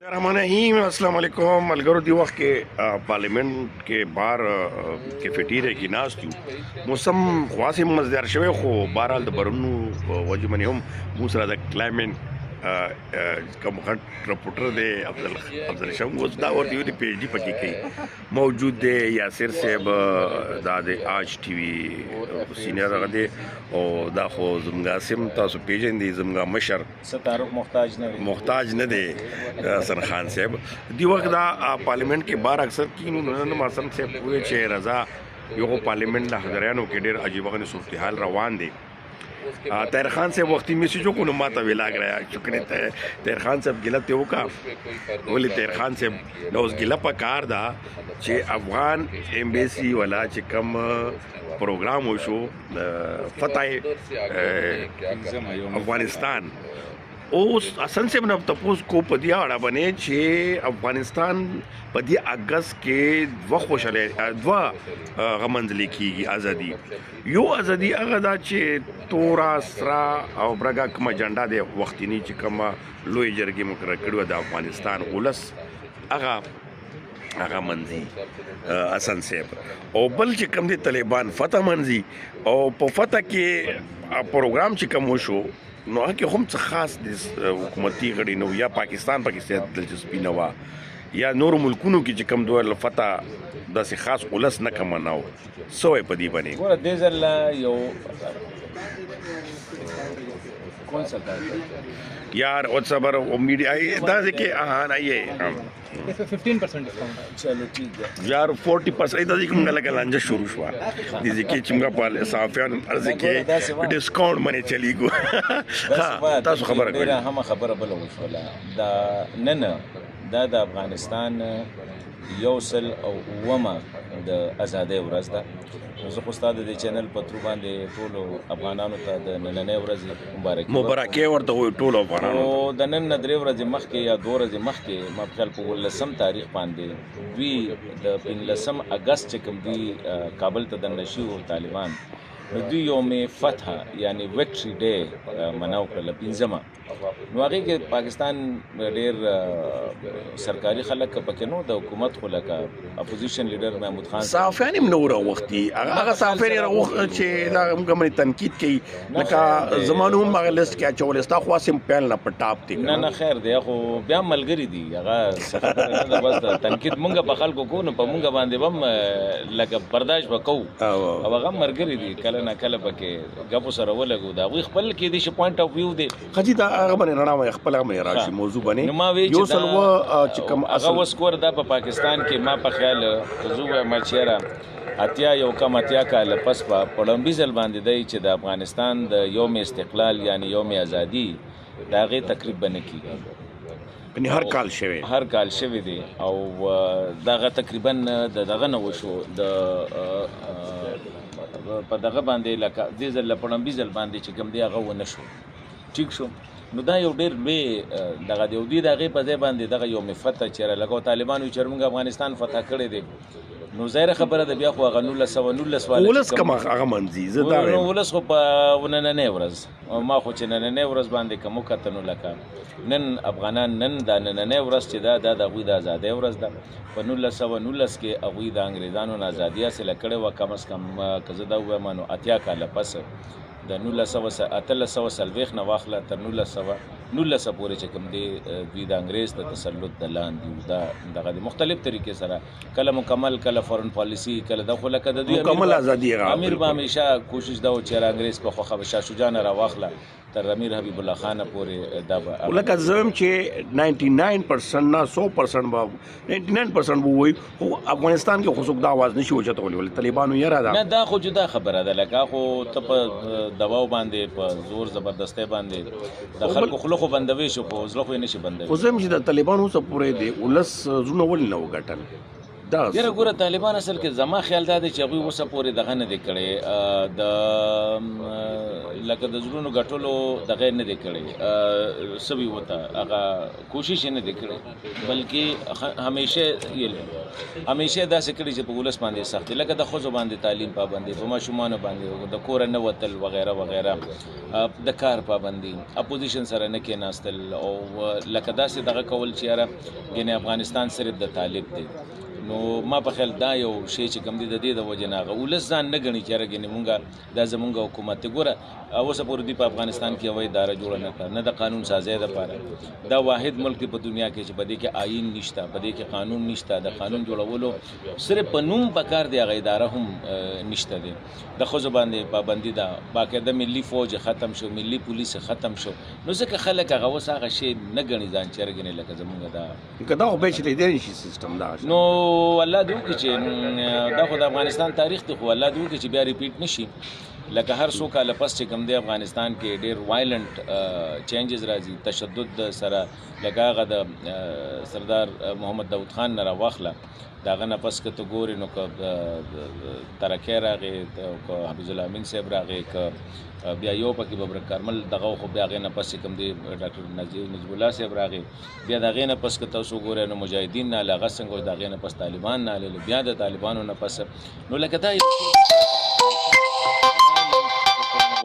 रहमान रहीम अस्सलाम वालेकुम मलगरो दी वक्त के पार्लियामेंट के बाहर कैफेटेरिया की नास्त यू मौसम ख्वास मजदार शवे खो बहरहाल द बरनू वजह मनी हम मूसरा द क्लाइमेट का मुखट रिपोर्टर दे अफजल शम उस दा और दी पीएचडी पकी की मौजूद दे यासिर साहब दादे आज टीवी सीनियर दे और दा खो जमगासिम तासु पेजन दी जमगा मशर सतारुख मोहताज न दे हसन खान साहब दी वक्त दा पार्लियामेंट के बाहर अक्सर कीनू नन मासम से पूरे छे रजा यो पार्लियामेंट ला हजरियानो के डेर अजीब गन सूरत हाल रवान दे तैर खान से वक्ती मैसेजों को नुमाता भी लाग रहा है शुक्र तैर खान साहब गिला ते का बोले तैर खान से उस गिला पकार दा चे अफगान एम्बेसी वाला चे कम प्रोग्राम हो शो फतेह अफगानिस्तान उस असन से मतलब तपोस को पदिया अड़ा बने छे अफगानिस्तान पदिया अगस्त के वखोशले द्वा गमंजली की आज़ादी यो आज़ादी अगदा चे तोरा सरा और ब्रगा कमा झंडा दे वक्ती नी चे कमा लोई जरगी मुकर कड़वा दा अफगानिस्तान उलस आगा मंजी असन सेब और बल चे कम दे तालिबान फतह मंजी और फतह के प्रोग्राम चे कम हो शो نو هغه هم څه خاص د حکومتي غړي نو یا پاکستان پکې دلچسپي نه وه یا نور ملکونو کې چې کوم دوه فتح داسې خاص اولس نه کمناو سوی په دې باندې ګوره دې ځل یو کون سا यार और सबर उम्मीद आई दादे के हाँ ना ये इस पे 15% डिस्काउंट चलो ठीक है यार 40% इधर जी कुंगला का लंजा शुरू हुआ दीजिए कि चिंगा पाले साफियान अर्ज़ के डिस्काउंट मने चली गो हाँ तासु खबर है मेरा हम खबर बलो वला दा नन दा अफगानिस्तान یوسل او وما د آزادۍ ورځ ده زه خو ستا د دې چینل په ترو باندې ټولو افغانانو ته د نننۍ ورځې مبارکي ورته وایو ټولو افغانانو او د نن نه درې ورځې مخکې یا 2 ورځې مخکې ما په خیال په 18 تاریخ باندې دوی د 15 اگست چې کوم دوی کابل ته دننه شوي طالبان نو دوی یوم فتح یعنی وکټري ډے مناو کړل 15 نو هغه کې پاکستان ډېر سرکاري خلک پکې نو د حکومت خلک اپوزیشن لیډر محمود خان صافیان منوره وختي هغه صافیر وخت چې دا موږ تنقید کوي لکه زمانو هم هغه لیست کې چولستا خواسم پیل نه پټاپ دي نه خیر دی خو بیا ملګری دي هغه بس تنقید مونږ په خلکو کو نو په مونږ باندې هم لکه برداشت وکاو او هغه مرګری دي کله نه کله پکې غو سره ولګو دا وی خپل کې دي شي پوینټ اف ویو دی خجی دا هغه باندې رڼا خپل هغه راشي موضوع باندې یو سلو چې کوم هغه وسکور دا په پاکستان کې ما په خیال زو مچیرا اتیا یو کم اتیا کال پس په پړمبي ځل باندې دی چې د افغانستان د یوم استقلال یعنی یوم ازادي دا غي تقریبا کیږي په هر کال شوی دی او داغه تقریبا دغه نو شو د په دغه باندې لکه دې ځل پړمبي ځل باندې چې کوم دی هغه و نشو ٹھیک شو نو دا یو ډېر لوی دغه دی دوی دغه په ځای باندې دغه یوم فتح چیرې لګو طالبانو چې موږ افغانستان فتح کړی دی نو ظاهر خبره ده بیا خو هغه 1919 ولس کما هغه منځي زه دا ولس خو په ونننې ورځ ما خو چې نننې ورځ باندې کوم کتنو لکه نن افغانان نن د نننې ورځ چې دا د غوی د آزادۍ ورځ ده په 1919 کې هغوی د انګریزانو نه ازادي حاصله کړې وه کم از کم که زه دا ووایم نو اتیا کاله پس د 1940 نه واخله تر 1919 پورې چې کوم دی دوی د انګریز د تسلط د لاندې دا دغه مختلف طریقې سره کله مکمل کله فورن پالیسی کله د خلک د دوی مکمل ازادي امیر به همیشه کوشش دا و چې انګریز په خوخه شاه شجاع را واخله تر امیر حبیب الله خان پورې دا لکه زم چې 99% نه 100% به 99% به وي خو افغانستان کې خصوص دا आवाज نشي اوچتولې ول طالبانو یې را ده نه دا خو جدا خبره ده لکه خو ته په دواو باندې په زور زبردستی باندې د خلکو خلو خو بندوي شو خو زلو خو نشي بندوي خو زم چې د طالبانو سره پورې دی ولس زونه ول نه وګټل دا یاره ګوره طالبان اصل کې زما خیال دا دی چې هغوی اوسه پورې دغه نه دی کړی د لکه د زړونو ګټلو دغه نه دی کړی سوي ورته هغه کوشش یې نه دی کړی بلکې همیشه داسې کړي چې په ولس باندې سخت دی لکه د ښځو باندې تعلیم پابندي په ماشومانو باندې د کوره نه وتل وغیره وغیره د کار پابندي اپوزیشن سره نه کېناستل او لکه داسې دغه کول چې یاره یعنې افغانستان صرف د طالب دی نو ما په خیال دا یو شی چې کوم دی د دې د وجې نه هغه ولس ځان نه ګڼي چې یاره ګنې مونږ دا زمونږ حکومت دی ګوره اوسه پورې دوی په افغانستان کې یوه اداره جوړه نه کړه نه د قانون سازۍ دپاره دا واحد ملک دی په دنیا کې چې په دې کې آئین نشته په دې کې قانون نشته د قانون جوړولو صرف په نوم پکار دی هغه اداره هم نشته دی د ښځو باندې پابندي ده باقاعده ملي فوج ختم شو ملي پولیس ختم شو نو ځکه خلک هغه اوس هغه شی نه ګڼي ځان چې یاره ګنې لکه زمونږ که دا خو پیچلېدی نه شي سیسټم دا نو الله دې وکړي چې دا خو د افغانستان تاریخ دی خو الله دې وکړي چې بیا ریپیټ نشي لکه هر څو کاله پس چې کوم دی افغانستان کې ډېر وایلنټ چینجز راځي تشدد سره لکه هغه د سردار محمد داود خان نه راواخله د هغه نه پس که ته ګورې نو که ترکی راغې که حفیظ الله امین صاحب راغې که بیا یو پکې ببرک کارمل دغه خو بیا هغې نه پس چې کوم دی ډاکټر نجیب الله صاحب راغې بیا د هغې نه پس که تاسو ګورئ نو مجاهدین ناله هغه څنګه د هغې نه پس طالبان ناله بیا د طالبانو نه پس نو لکه دا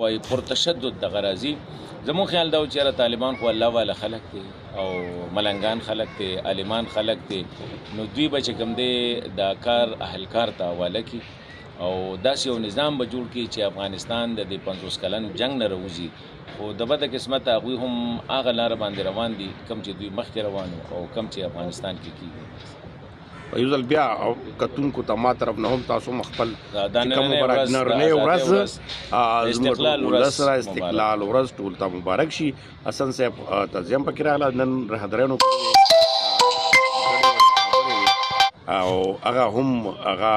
وایي پرتشدد دغه راځي زمون خیال دا و چې یاره طالبان خو الله والا خلق دی او ملنګان خلق دی عالمان خلق دی نو دوی به چې کوم دی دا کار اهلکار ته حواله کړي او داسې یو نظام به جوړ کړي چې افغانستان د دې 50 کلن جنګ نه راوځي خو د بده قسمت هغوی هم هغه لاره باندې روان دي کم چې دوی مخکې روان او کم چې افغانستان کې کېږي یو ځل بیا کتونکو ته ما طرف نه هم تاسو خپل نرنۍ ورځ استقلال ورځ ټول ته مبارک شي حسن صاحب تعظیم پکې راغله نن رهبرانو او هغه هم هغه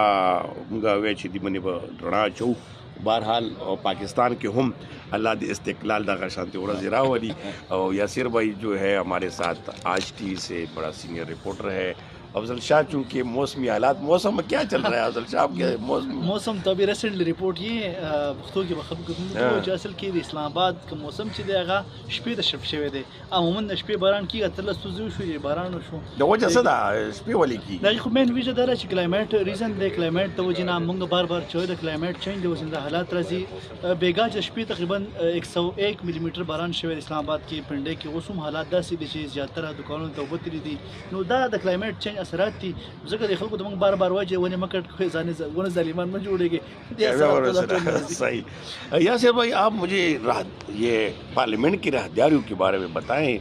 موږ وایو چې د باندې به رڼا اچو بہرحال پاکستان کے ہم اللہ دے استقلال دا شانتی ورځ راولی اور یاسر بھائی جو ہے ہمارے ساتھ آج ٹی سے بڑا سینئر رپورٹر ہے افضل شاہ چونکہ موسمی حالات موسم میں کیا چل رہا ہے افضل شاہ کے موسم تو ابھی ریسنٹلی رپورٹ یہ پښتو کې خبر کوم چې اصل کې د اسلام آباد کوم موسم چې دی هغه شپې د شپ شوی دی عموما د شپې باران کیږي تر لسو زو شو باران شو د وجه څه ده شپې ولې کی دا خو مین ویژه دا چې کلایمټ ریزن دی کلایمټ ته وجه نه موږ بار بار چې د کلایمټ چینج د وسنده حالات راځي بیګا چې شپې تقریبا 101 ملي میټر باران شوی اسلام آباد کې پنډې کې اوسم حالات داسې دي چې زیاتره دکانونو ته وبتري دي نو دا د کلایمټ چینج اثرات دي ځکه د خلکو د موږ بار بار وایي ونه مکټ کوي ځانې ظالمان نه جوړيږي صحیح یاسر بھائی آپ مجھے یہ پارلیمنٹ کی راہداریوں کے بارے میں بتائیں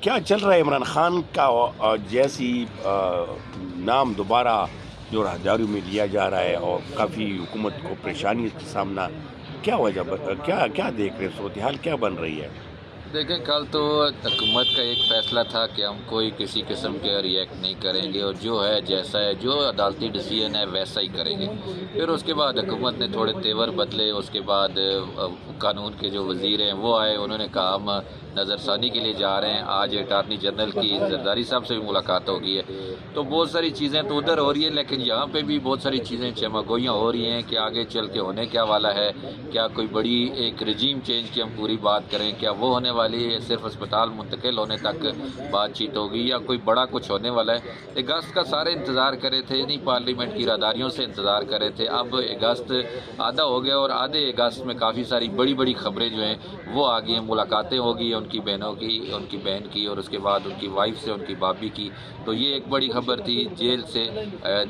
کیا چل رہا ہے عمران خان کا جیسی نام دوبارہ جو راہداریوں میں لیا جا رہا ہے اور کافی حکومت کو پریشانی کا سامنا کیا وجہ کیا دیکھ رہے صورتحال کیا بن رہی ہے دیکھیں کل تو حکومت کا ایک فیصلہ تھا کہ ہم کوئی کسی قسم کے ریئیکٹ نہیں کریں گے اور جو ہے جیسا ہے جو عدالتی ڈیسیژن ہے ویسا ہی کریں گے پھر اس کے بعد حکومت نے تھوڑے تیور بدلے اس کے بعد قانون کے جو وزیر ہیں وہ آئے انہوں نے کہا ہم نظر ثانی کے لیے جا رہے ہیں آج اٹارنی جنرل کی زرداری صاحب سے بھی ملاقات ہو گئی ہے تو بہت ساری چیزیں تو ادھر ہو رہی ہیں لیکن یہاں پہ بھی بہت ساری چیزیں چمگوئیاں ہو رہی ہیں کہ آگے چل کے ہونے کیا والا ہے کیا کوئی بڑی ایک رجیم چینج کی ہم پوری بات کریں کیا وہ ہونے والی ہے صرف اسپتال منتقل ہونے تک بات چیت ہوگی یا کوئی بڑا کچھ ہونے والا ہے اگست کا سارے انتظار کرے تھے نہیں پارلیمنٹ کی راہداریوں سے انتظار کرے تھے اب اگست آدھا ہو گیا اور آدھے اگست میں کافی ساری بڑی بڑی خبریں جو ہیں وہ آ گئی ہیں ملاقاتیں ہوگی ان کی بہنوں کی ان کی بہن کی اور اس کے بعد ان کی وائف سے ان کی بابی کی تو یہ ایک بڑی خبر تھی جیل سے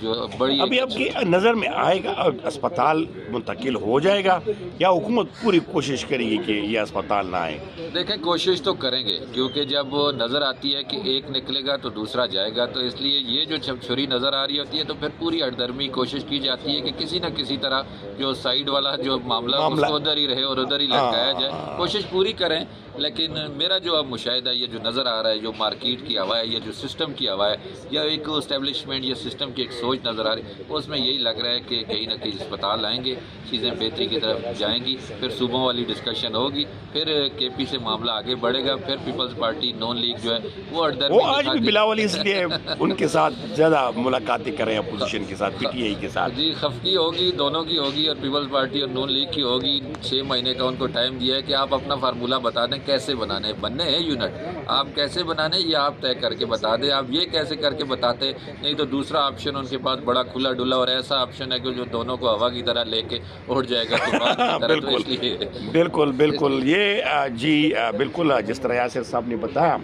جو بڑی ابھی آپ کی نظر میں آئے گا اسپتال منتقل ہو جائے گا یا حکومت پوری کوشش کرے گی کہ یہ اسپتال نہ آئے دیکھیں کوشش تو کریں گے کیونکہ جب نظر آتی ہے کہ ایک نکلے گا تو دوسرا جائے گا تو اس لیے یہ جو چھری نظر آ رہی ہوتی ہے تو پھر پوری ہردرمی کوشش کی جاتی ہے کہ کسی نہ کسی طرح جو سائیڈ والا جو معاملہ اس کو ادھر ہی رہے اور ادھر ہی لٹکایا جائے کوشش پوری کریں لیکن میرا جو اب مشاہدہ یہ جو نظر آ رہا ہے، جو مارکیٹ کی ہوا ہے یا جو سسٹم کی ہوا ہے یا ایک اسٹیبلشمنٹ یا سسٹم کی ایک سوچ نظر آ رہی ہے، اس میں یہی لگ رہا ہے کہ کہیں نہ کہیں اسپتال آئیں گے، چیزیں بہتری کی طرف جائیں گی، پھر صوبوں والی ڈسکشن ہوگی، پھر کے پی سے معاملہ آگے بڑھے گا، پھر پیپلز پارٹی نون لیگ جو ہے وہ وہ آج بھی بلاول اس لیے ان کے ساتھ زیادہ ملاقاتیں کریں اپوزیشن کے ساتھ، پی ٹی آئی کے ساتھ. جی خفگی ہوگی، دونوں کی ہوگی، اور پیپلز پارٹی اور نون لیگ کی ہوگی. 6 مہینے کا ان کو ٹائم دیا ہے کہ آپ اپنا فارمولہ بتا دیں کیسے بنانے بننے ہیں یونٹ، آپ کیسے بنانے یہ آپ طے کر کے بتا دیں. آپ یہ کیسے کر کے بتاتے، نہیں تو دوسرا آپشن ان کے پاس بڑا کھلا ڈلا اور ایسا آپشن ہے کہ جو دونوں کو ہوا کی طرح لے کے اڑ جائے گا طوفان کی طرح. تو اس لیے بالکل بالکل یہ جی بالکل جس طرح یاسر صاحب نے بتایا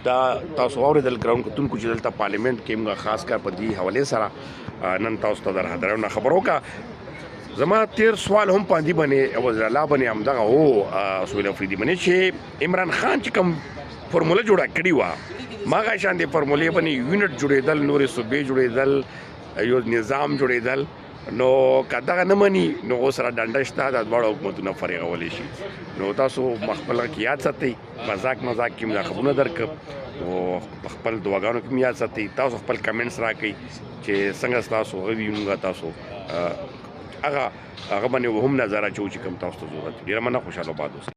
دا تاسو اوریدل کراونکو چې دلته پارلیمنت کې موږ خاص کر په دې حوالې سره نن تاسو ته در حاضرونه خبرو کا زما تیر سوال هم پاندې باندې وزیر الله باندې همدغه هو سهیل افریدي باندې چې عمران خان چې کوم فارموله جوړه کړې وه ما هغه شان دې فارمولې باندې یونټ جوړېدل، نورې صوبې جوړېدل، یو نظام جوړېدل، نو که دغه نه مني نو اوس سره ډنډه شته د دواړو حکومتونه فارغولی شي. نو تاسو خپل کې یاد ساتئ، مذاق کې مې دا خبرونه درکړم او خپل دعاګانو کې مې یاد ساتئ. تاسو خپل کمنټس راکئ چې څنګه ستاسو غوي موږ تاسو هغه باندې هم نظر اچو چې کوم تاسو ته ضرورت. ډېره مننه، خوشحاله باد اوسئ.